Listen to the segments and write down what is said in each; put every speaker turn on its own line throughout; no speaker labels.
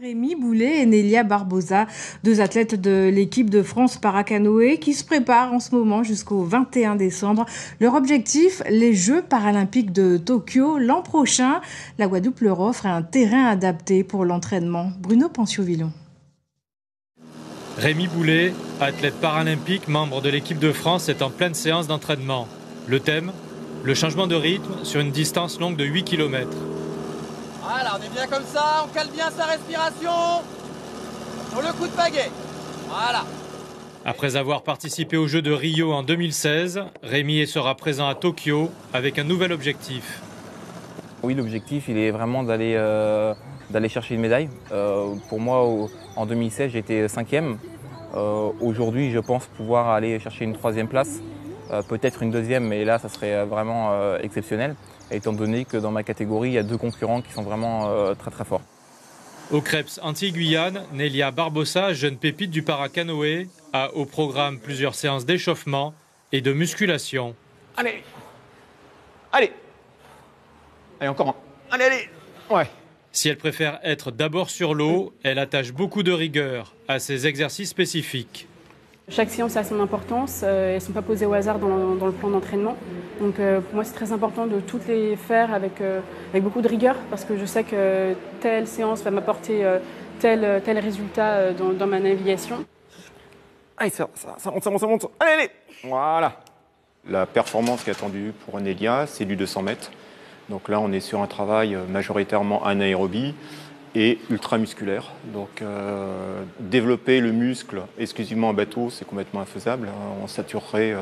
Rémi Boulet et Nélia Barbosa, deux athlètes de l'équipe de France Paracanoë qui se préparent en ce moment jusqu'au 21 décembre. Leur objectif, les Jeux paralympiques de Tokyo l'an prochain. La Guadeloupe leur offre un terrain adapté pour l'entraînement. Bruno Pencio-Villon.
Rémi Boulet, athlète paralympique, membre de l'équipe de France, est en pleine séance d'entraînement. Le thème, le changement de rythme sur une distance longue de 8 km.
Voilà, on est bien comme ça, on cale bien sa respiration. Sur le coup de pagaie. Voilà.
Après avoir participé aux Jeux de Rio en 2016, Rémi sera présent à Tokyo avec un nouvel objectif.
Oui, l'objectif, il est vraiment d'aller chercher une médaille. Pour moi, en 2016, j'étais 5e. Aujourd'hui, je pense pouvoir aller chercher une 3e place, peut-être une 2e, mais là, ça serait vraiment exceptionnel, étant donné que dans ma catégorie, il y a 2 concurrents qui sont vraiment très très forts.
Au Creps Antilles-Guyane, Nélia Barbosa, jeune pépite du paracanoë, a au programme plusieurs séances d'échauffement et de musculation.
Allez. Allez. Allez, encore un. Allez, allez. Ouais.
Si elle préfère être d'abord sur l'eau, elle attache beaucoup de rigueur à ces exercices spécifiques.
Chaque séance a son importance, elles ne sont pas posées au hasard dans le plan d'entraînement. Donc pour moi c'est très important de toutes les faire avec beaucoup de rigueur parce que je sais que telle séance va m'apporter tel résultat dans ma navigation.
Allez, ça monte. Allez, allez. Voilà.
La performance qui est attendue pour Nélia, c'est du 200 mètres. Donc là, on est sur un travail majoritairement anaérobie et ultramusculaire. Donc développer le muscle exclusivement en bateau, c'est complètement infaisable. On saturerait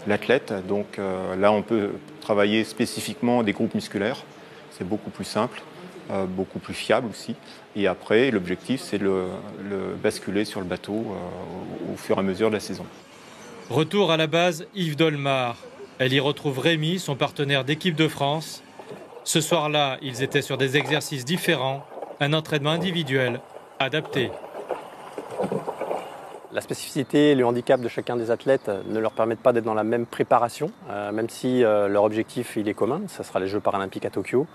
l'athlète. Donc là, on peut travailler spécifiquement des groupes musculaires. C'est beaucoup plus simple, beaucoup plus fiable aussi. Et après, l'objectif, c'est le basculer sur le bateau au fur et à mesure de la saison.
Retour à la base Yves Dolmar. Elle y retrouve Rémi, son partenaire d'équipe de France. Ce soir-là, ils étaient sur des exercices différents, un entraînement individuel, adapté.
La spécificité et le handicap de chacun des athlètes ne leur permettent pas d'être dans la même préparation, même si leur objectif il est commun, ce sera les Jeux paralympiques à Tokyo.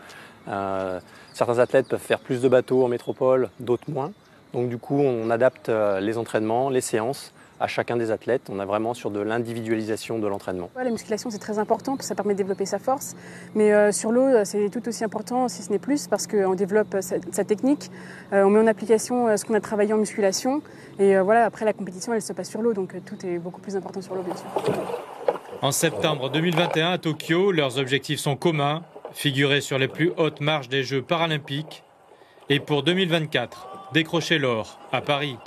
Certains athlètes peuvent faire plus de bateaux en métropole, d'autres moins. Donc du coup, on adapte les entraînements, les séances à chacun des athlètes. On est vraiment sur de l'individualisation de l'entraînement.
La musculation c'est très important parce que ça permet de développer sa force, mais sur l'eau c'est tout aussi important si ce n'est plus parce qu'on développe sa technique, on met en application ce qu'on a travaillé en musculation et voilà, après la compétition elle se passe sur l'eau donc tout est beaucoup plus important sur l'eau bien sûr.
En septembre 2021 à Tokyo, leurs objectifs sont communs, figurer sur les plus hautes marches des Jeux paralympiques et pour 2024, décrocher l'or à Paris.